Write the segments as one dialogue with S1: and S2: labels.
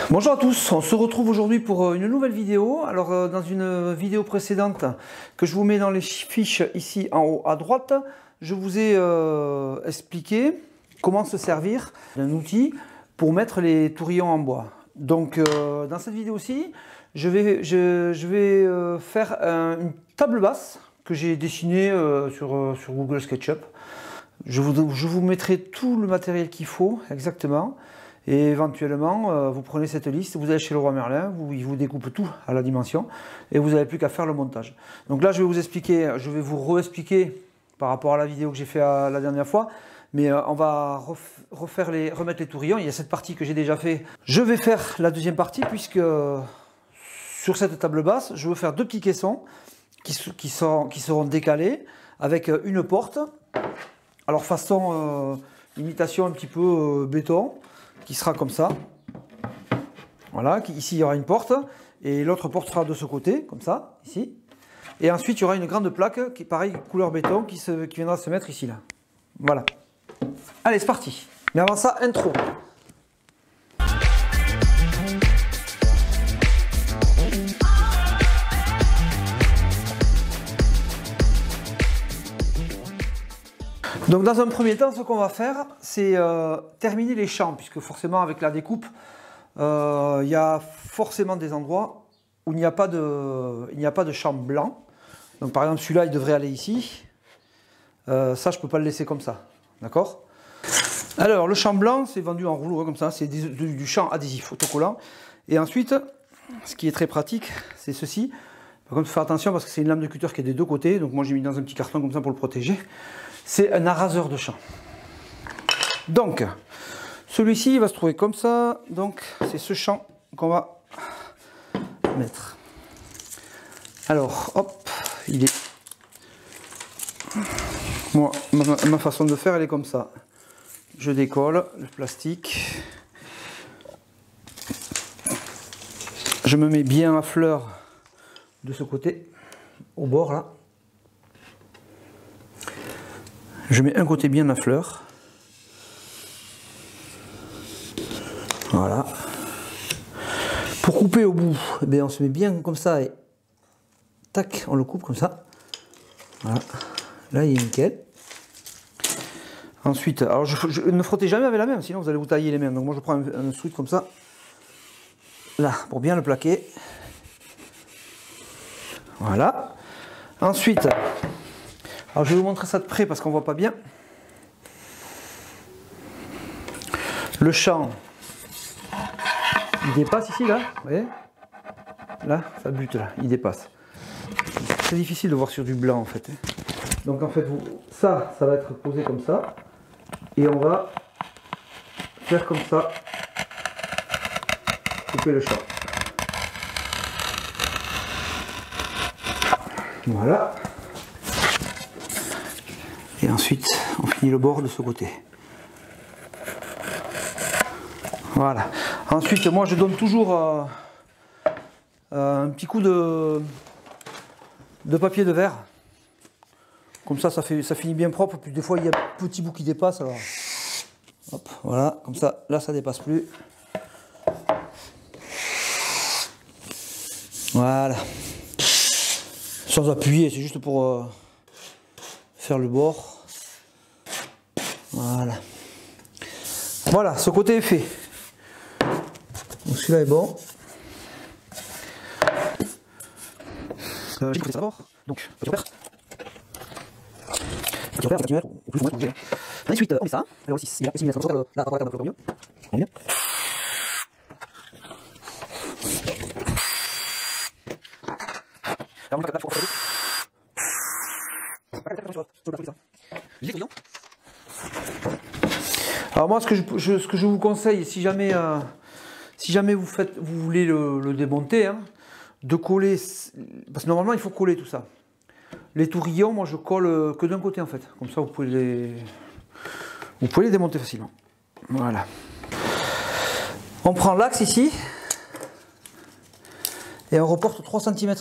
S1: Bonjour à tous, on se retrouve aujourd'hui pour une nouvelle vidéo. Alors dans une vidéo précédente que je vous mets dans les fiches ici en haut à droite, je vous ai expliqué comment se servir d'un outil pour mettre les tourillons en bois. Donc dans cette vidéo-ci, je vais faire une table basse que j'ai dessinée sur Google SketchUp. Je vous mettrai tout le matériel qu'il faut exactement. Et éventuellement, vous prenez cette liste, vous allez chez Leroy Merlin, il vous découpe tout à la dimension et vous n'avez plus qu'à faire le montage. Donc là, je vais vous re-expliquer par rapport à la vidéo que j'ai fait la dernière fois, mais on va remettre les tourillons. Il y a cette partie que j'ai déjà fait. Je vais faire la deuxième partie puisque sur cette table basse, je veux faire deux petits caissons qui seront décalés avec une porte. Alors façon imitation un petit peu béton, qui sera comme ça. Voilà, ici il y aura une porte et l'autre porte sera de ce côté, comme ça, ici. Et ensuite il y aura une grande plaque qui est pareil, couleur béton, qui viendra se mettre ici, là. Voilà. Allez, c'est parti. Mais avant ça, intro. Donc dans un premier temps, ce qu'on va faire, c'est terminer les champs, puisque forcément avec la découpe, il y a forcément des endroits où il n'y a pas de champ blanc. Donc par exemple celui-là, il devrait aller ici. Ça, je ne peux pas le laisser comme ça. D'accord? Alors le champ blanc, c'est vendu en rouleau, hein, comme ça, c'est du champ adhésif, autocollant. Et ensuite, ce qui est très pratique, c'est ceci. Par contre, il faut faire attention parce que c'est une lame de cutter qui est des deux côtés. Donc moi, j'ai mis dans un petit carton comme ça pour le protéger. C'est un araseur de champ. Donc, celui-ci, il va se trouver comme ça. Donc, c'est ce champ qu'on va mettre. Alors, hop, il est... Moi, ma façon de faire, elle est comme ça. Je décolle le plastique. Je me mets bien à fleur de ce côté, au bord là. Je mets un côté bien à fleur. Voilà. Pour couper au bout, eh bien, on se met bien comme ça et tac, on le coupe comme ça. Voilà. Là, il est nickel. Ensuite, alors je ne frottez jamais avec la main, sinon vous allez vous tailler les mains. Donc moi, je prends un truc comme ça. Là, pour bien le plaquer. Voilà. Ensuite, alors je vais vous montrer ça de près parce qu'on voit pas bien. Le champ, il dépasse ici, là, vous voyez? Là, ça bute là, il dépasse. C'est très difficile de voir sur du blanc en fait. Donc en fait, ça va être posé comme ça. Et on va faire comme ça, couper le champ. Voilà. Et ensuite, on finit le bord de ce côté. Voilà. Ensuite, moi, je donne toujours un petit coup de papier de verre. Comme ça, ça finit bien propre. Puis des fois, il y a un petit bout qui dépasse. Alors, hop, voilà. Comme ça, là, ça dépasse plus. Voilà. Sans appuyer, c'est juste pour faire le bord. Voilà. Voilà, ce côté est fait. Donc celui-là est bon. J'ai ça d'abord. Donc, petit repère. Petit repère, ça au plus ou moins changer. Ensuite, on met ça. Alors aussi, il y a possibilité de là, par rapport à mieux. On est bien. Alors, on va faire alors moi, ce que je vous conseille, si jamais vous voulez le démonter, hein, de coller, parce que normalement il faut coller tout ça. Les tourillons, moi je colle que d'un côté en fait, comme ça vous pouvez les démonter facilement. Voilà. On prend l'axe ici et on reporte 3,5 cm.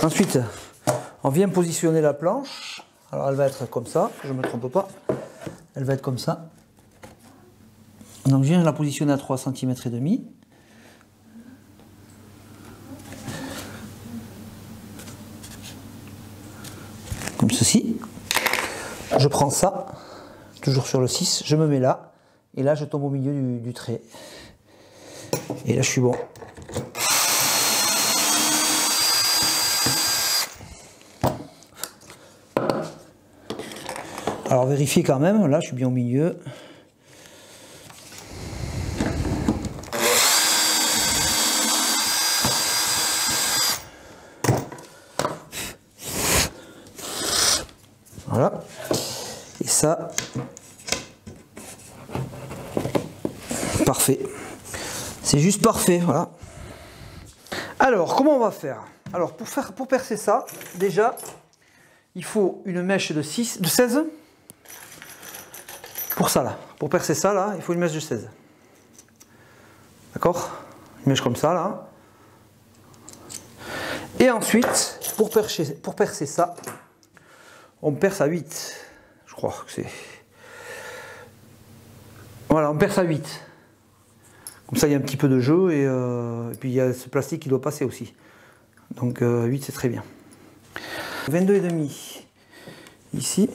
S1: Ensuite, On vient positionner la planche. Alors elle va être comme ça, je ne me trompe pas. Elle va être comme ça. Donc je viens la positionner à 3,5 cm. Comme ceci. Je prends ça, toujours sur le 6, je me mets là, et là je tombe au milieu du trait. Et là je suis bon. Alors vérifiez quand même, là je suis bien au milieu. Voilà. Et ça, parfait. C'est juste parfait, voilà. Alors, comment on va faire? Alors, pour percer ça, déjà, il faut une mèche de 16. Pour ça, là. Pour percer ça, là, il faut une mèche de 16. D'accord? Une mèche comme ça, là. Et ensuite, pour percer ça, on perce à 8. Je crois que c'est... Voilà, on perce à 8. Comme ça, il y a un petit peu de jeu et puis il y a ce plastique qui doit passer aussi. Donc 8, c'est très bien. 22,5 ici.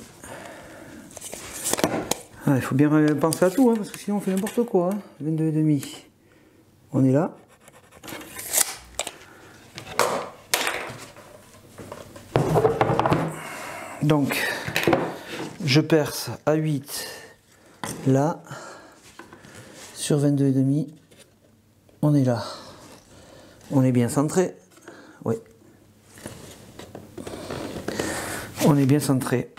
S1: Ah, il faut bien penser à tout, hein, parce que sinon on fait n'importe quoi. Hein. 22,5. On est là. Donc, je perce à 8 là, sur 22,5, on est là. On est bien centré. Oui. On est bien centré.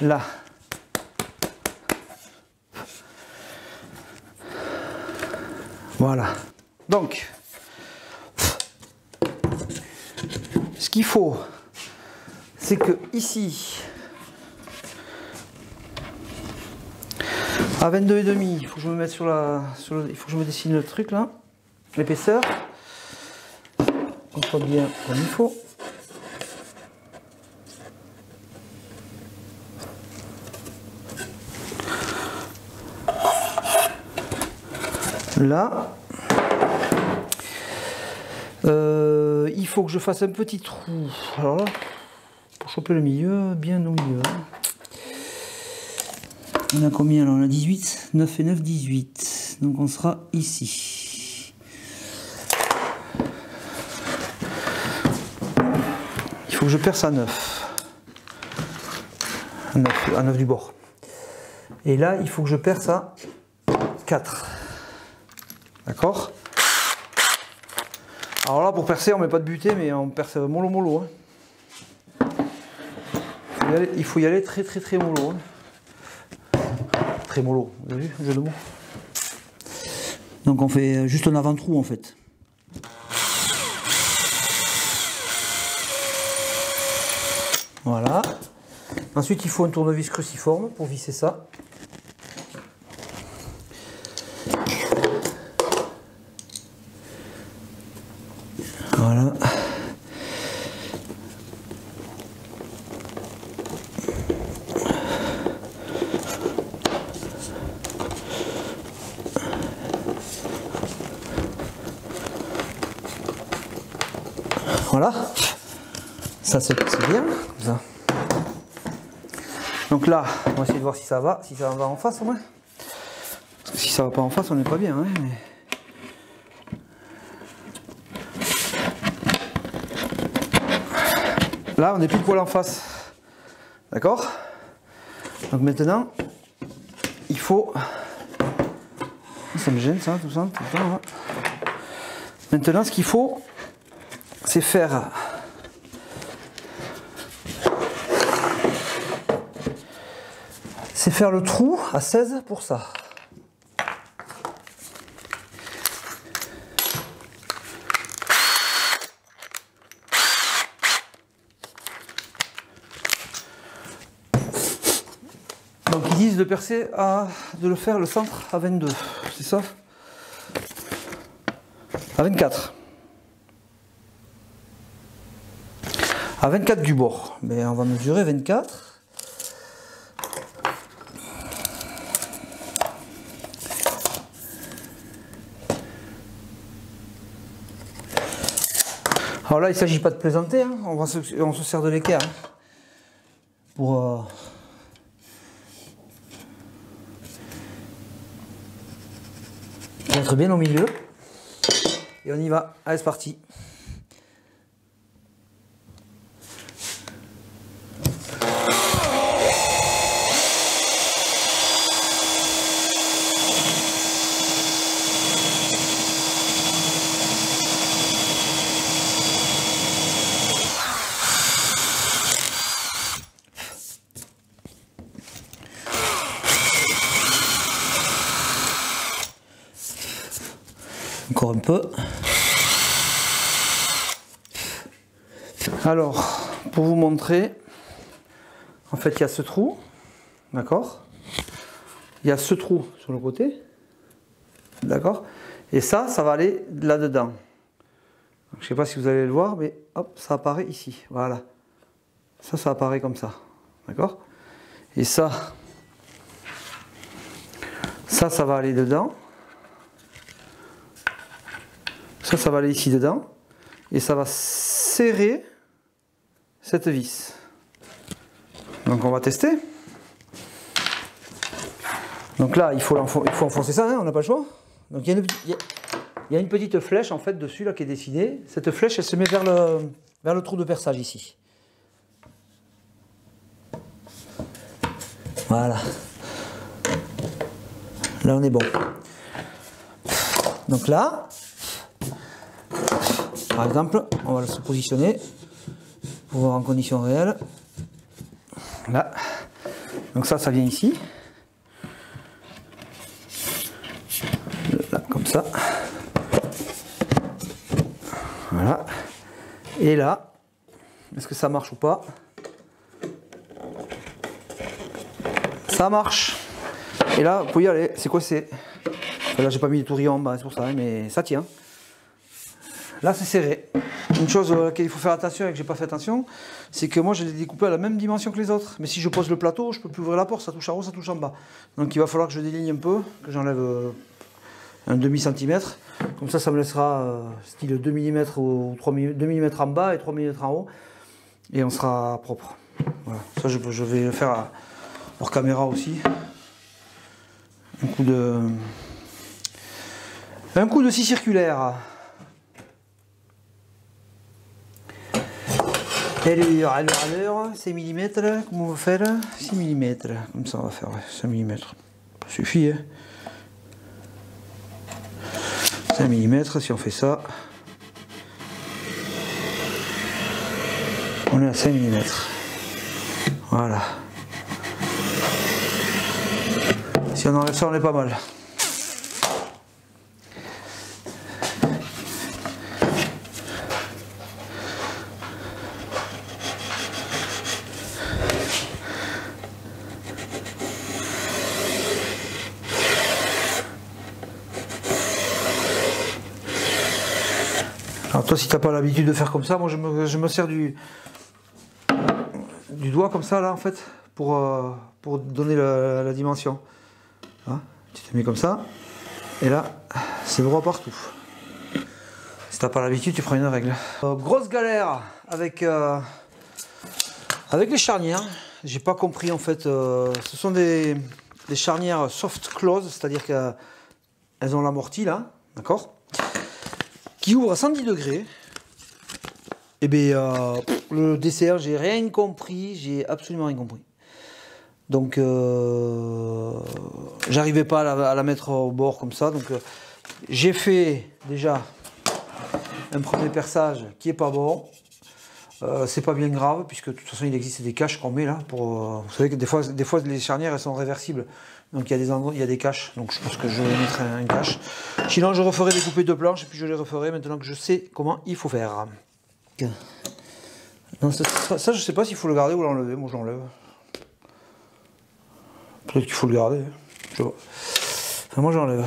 S1: Là. Voilà. Donc, ce qu'il faut, c'est que ici, à 22,5, il faut que je me mette il faut que je me dessine le truc là, l'épaisseur, qu'on soit bien comme il faut. Là, il faut que je fasse un petit trou. Alors là, pour choper le milieu, bien au milieu. On a combien là? On a 18, 9 et 9, 18. Donc on sera ici. Il faut que je perce à 9. À 9 du bord. Et là, il faut que je perce à 4. D'accord? Alors là, pour percer, on ne met pas de butée, mais on perce mollo mollo. Hein. Il faut y aller très très très mollo. Hein. Très mollo, vous avez vu le jeu de mots? Donc on fait juste un avant-trou en fait. Voilà. Ensuite, il faut un tournevis cruciforme pour visser ça. Voilà. Voilà. Ça c'est bien, comme ça. Donc là, on va essayer de voir si ça va en face au moins. Parce que si ça va pas en face, on n'est pas bien. Hein, mais... Là, on est pile poil en face. D'accord? Donc maintenant, il faut... Ça me gêne ça, tout ça. Tout le temps, là. Maintenant, ce qu'il faut, c'est faire... C'est faire le trou à 16 pour ça. Donc ils disent de percer de le faire le centre à 22, c'est ça? À 24. À 24 du bord. Mais on va mesurer 24. Alors là, il ne s'agit pas de plaisanter, hein. On se sert de l'équerre hein, pour être bien au milieu. Et on y va. Allez, c'est parti. Encore un peu. Alors, pour vous montrer, en fait, il y a ce trou, d'accord? Il y a ce trou sur le côté, d'accord? Et ça va aller là-dedans. Je ne sais pas si vous allez le voir, mais hop, ça apparaît ici, voilà. Ça apparaît comme ça, d'accord? Et ça va aller dedans. Ça va aller ici dedans. Et ça va serrer cette vis. Donc on va tester. Donc là, il faut enfoncer ça, hein, on n'a pas le choix. Donc il y a une petite flèche en fait dessus là qui est dessinée. Cette flèche, elle se met vers le trou de perçage ici. Voilà. Là on est bon. Donc là, par exemple, on va se positionner pour voir en conditions réelles. Là. Donc ça vient ici. Là, comme ça. Voilà. Et là, est-ce que ça marche ou pas? Ça marche. Et là, vous pouvez y aller. C'est quoi? Là, j'ai pas mis les tourillons en bas, c'est pour ça, mais ça tient. Là, c'est serré. Une chose à laquelle il faut faire attention et que j'ai pas fait attention, c'est que moi, je l'ai découpé à la même dimension que les autres. Mais si je pose le plateau, je peux plus ouvrir la porte, ça touche en haut, ça touche en bas. Donc, il va falloir que je déligne un peu, que j'enlève un demi-centimètre. Comme ça me laissera style 2 mm ou 2 mm en bas et 3 mm en haut. Et on sera propre. Voilà. Ça, je vais le faire hors caméra aussi. Un coup de scie circulaire. Alors, 6 mm, comment on va faire? 6 mm, comme ça on va faire, ouais, 5 mm. Ça suffit, hein. 5 mm, si on fait ça, on est à 5 mm. Voilà. Si on enlève ça, on est pas mal. Alors toi, si tu n'as pas l'habitude de faire comme ça, moi je me sers du doigt comme ça là en fait pour donner la dimension. Hein, tu te mets comme ça et là c'est droit partout. Si tu n'as pas l'habitude, tu prends une règle. Grosse galère avec les charnières. J'ai pas compris en fait. Ce sont des charnières soft close, c'est-à-dire qu'elles ont l'amorti là, d'accord, qui ouvre à 110 degrés. Et bien, le DCR, j'ai rien compris, j'ai absolument rien compris. Donc, j'arrivais pas à la mettre au bord comme ça. Donc, j'ai fait déjà un premier perçage qui est pas bon. C'est pas bien grave, puisque de toute façon, il existe des caches qu'on met là. Vous savez que des fois, les charnières, elles sont réversibles. Donc, il y a des endroits, il y a des caches. Donc, je pense que je vais mettre un cache. Sinon, je referai des coupées de planches et puis je les referai maintenant que je sais comment il faut faire. Non, ça je sais pas s'il faut le garder ou l'enlever. Moi, je l'enlève. Peut-être qu'il faut le garder. Je vois. Enfin, moi j'enlève.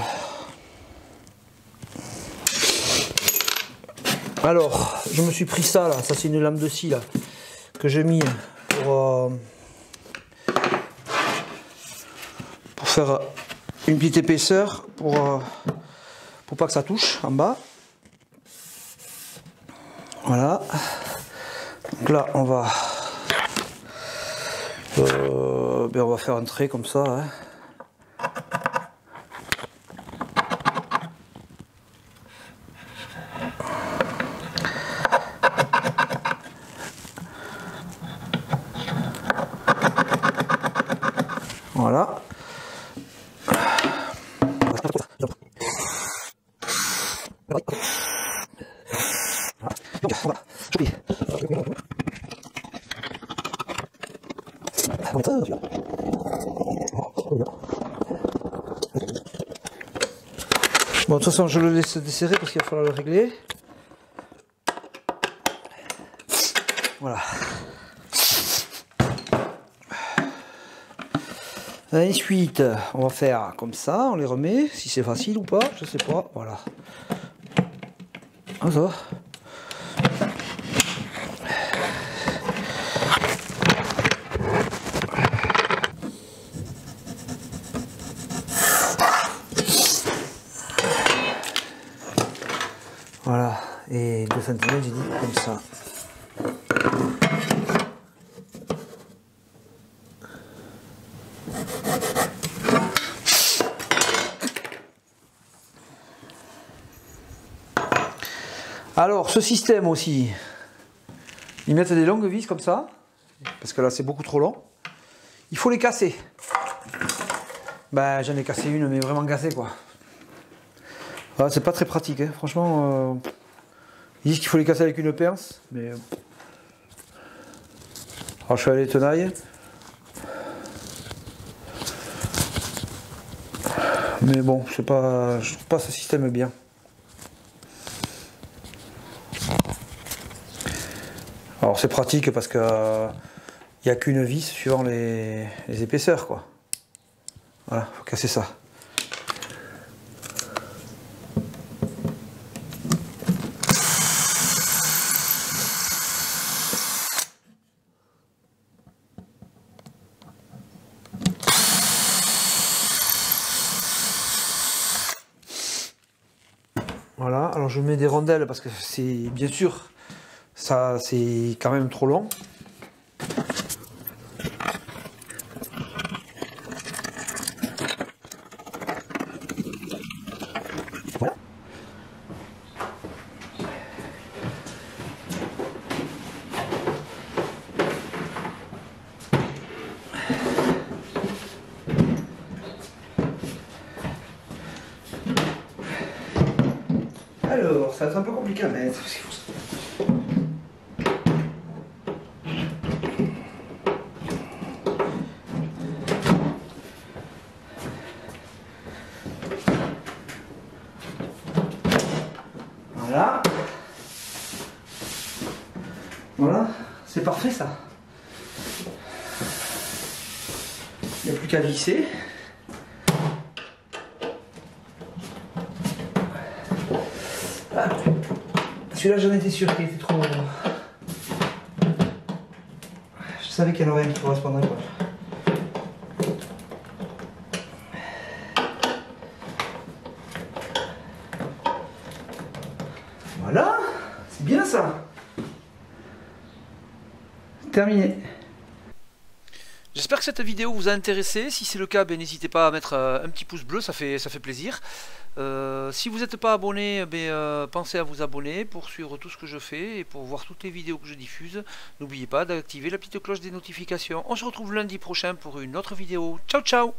S1: Alors, je me suis pris ça là, ça c'est une lame de scie là, que j'ai mis pour faire une petite épaisseur, pour pas que ça touche en bas. Voilà. Donc là, on va faire un trait comme ça. Hein. Voilà. Bon, de toute façon, je le laisse desserrer parce qu'il va falloir le régler. Voilà. Ensuite, on va faire comme ça, on les remet, si c'est facile ou pas, je sais pas, voilà. Ah, ça va. Voilà, et 2 cm, j'ai dit comme ça. Alors, ce système aussi, ils mettent des longues vis comme ça, parce que là c'est beaucoup trop long. Il faut les casser. Ben, j'en ai cassé une, mais vraiment cassée quoi. Ah, c'est pas très pratique, hein. Franchement. Ils disent qu'il faut les casser avec une pince, mais. Alors, je suis allé tenaille. Mais bon, je sais pas, je trouve pas ce système bien. Alors c'est pratique parce que il n'y a qu'une vis suivant les épaisseurs quoi. Voilà, faut casser ça. Voilà, alors je mets des rondelles parce que c'est bien sûr ça c'est quand même trop long. Voilà. Alors, ça va être un peu compliqué à mettre. Voilà. Voilà, c'est parfait ça. Il n'y a plus qu'à visser. Ah. Celui-là, j'en étais sûr qu'il était trop. Je savais qu'il y en aurait un qui correspondrait quoi. Voilà, c'est bien ça. Terminé. J'espère que cette vidéo vous a intéressé. Si c'est le cas, n'hésitez pas à mettre un petit pouce bleu, ça fait plaisir. Si vous n'êtes pas abonné, pensez à vous abonner pour suivre tout ce que je fais et pour voir toutes les vidéos que je diffuse. N'oubliez pas d'activer la petite cloche des notifications. On se retrouve lundi prochain pour une autre vidéo. Ciao ciao.